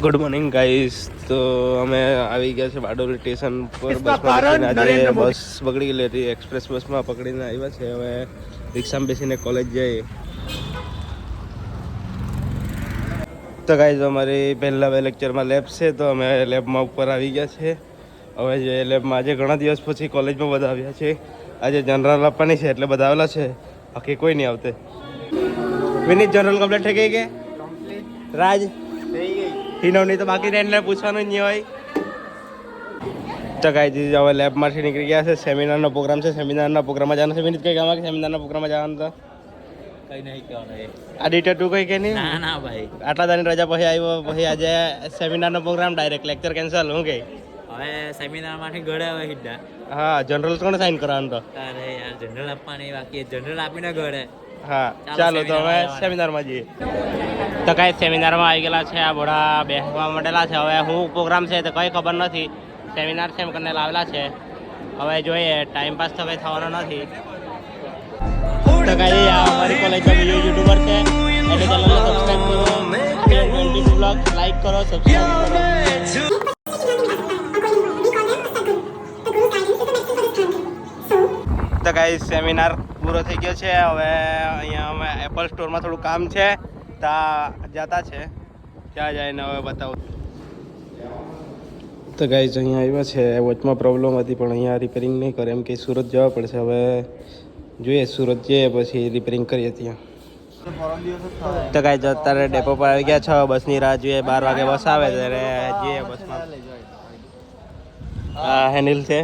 Good morning guys. તો અમે આવી ગયા છે બારડોલી સ્ટેશન પર. બસ બગડી ગયેલી હતી. એક્સપ્રેસ બસમાં પકડીને આવ્યા છે. હવે રિક્ષામાં બેસીને કોલેજ જઈએ. તો ગાઈસ અમારી પહેલા બે લેક્ચરમાં લેબ છે, તો અમે લેબમાં ઉપર આવી ગયા છે. હવે જે લેબમાં આજે ઘણા દિવસ પછી કોલેજમાં બધા આવ્યા છે. આજે જનરલ આપવાની છે એટલે બધા આવેલા છે, બાકી કોઈ નહીં આવતે. વિનીત જનરલ કમ્પ્લીટ થઈ ગઈ કે રાજ હિનવની તો બાકી રહીને પૂછવાનું જ નહીં હોય. તો ગાઈસ હવે લેબમાંથી નીકળી ગયા છે. સેમિનારનો પ્રોગ્રામ છે. સેમિનારના પ્રોગ્રામમાં જવાનું છે. વિનીત કઈ ગામ કે સેમિનારના પ્રોગ્રામમાં જવાનું તો કઈ નહીં કહેવાનું. આ ડીટર તું કઈ કે નહીં? ના ના ભાઈ, આટલા દાની રજા પછી આવ્યો, પછી આજે સેમિનારનો પ્રોગ્રામ ડાયરેક્ટ લેક્ચર કેન્સલ. હું કે હવે સેમિનારમાંથી ઘરે આવે સીધા. હા, જનરલ કોને સાઈન કરવાનું તો? અરે યાર, જનરલ આપવાની બાકી, જનરલ આપીને ઘરે. હા ચાલો, તો હવે સેમિનારમાં જઈએ. તો કઈ સેમિનારમાં આવી ગયેલા છે. આ બોડા બેસવા માંડેલા છે. હવે શું પ્રોગ્રામ છે તો કંઈ ખબર નથી. સેમિનાર છે એમ કરીને લાવેલા છે. હવે જોઈએ, ટાઈમ પાસ તો કંઈ થવાનો નથી. તો કઈ અમારી કોલેજમાં બીજો યુટ્યુબર છે, એટલે ચેનલને સબસ્ક્રાઈબ કરો, બ્લોગ લાઈક કરો, સબસ્ક્રાઈબ કરો. તો ગાઈસ સેમિનાર પૂરો થઈ ગયો છે. હવે અહીંયા અમે એપલ સ્ટોરમાં થોડું કામ છે, ત્યાં જતા છે. ત્યાં જઈને હવે બતાવું. તો ગાઈસ અહીંયા આવ્યા છે. વચમાં પ્રોબ્લેમ હતી પણ અહીંયા રિપેરિંગ નહીં કરે, એમ કે સુરત જવા પડશે. હવે જોઈએ, સુરત જઈએ પછી રિપેરિંગ કરીએ ત્યાં. તો ગાઈસ અત્યારે ડેપો પર આવી ગયા છો. બસની રાહ જોઈએ. 12 વાગે બસ આવે ત્યારે જઈએ બસમાં. હા, હેનિલ છે.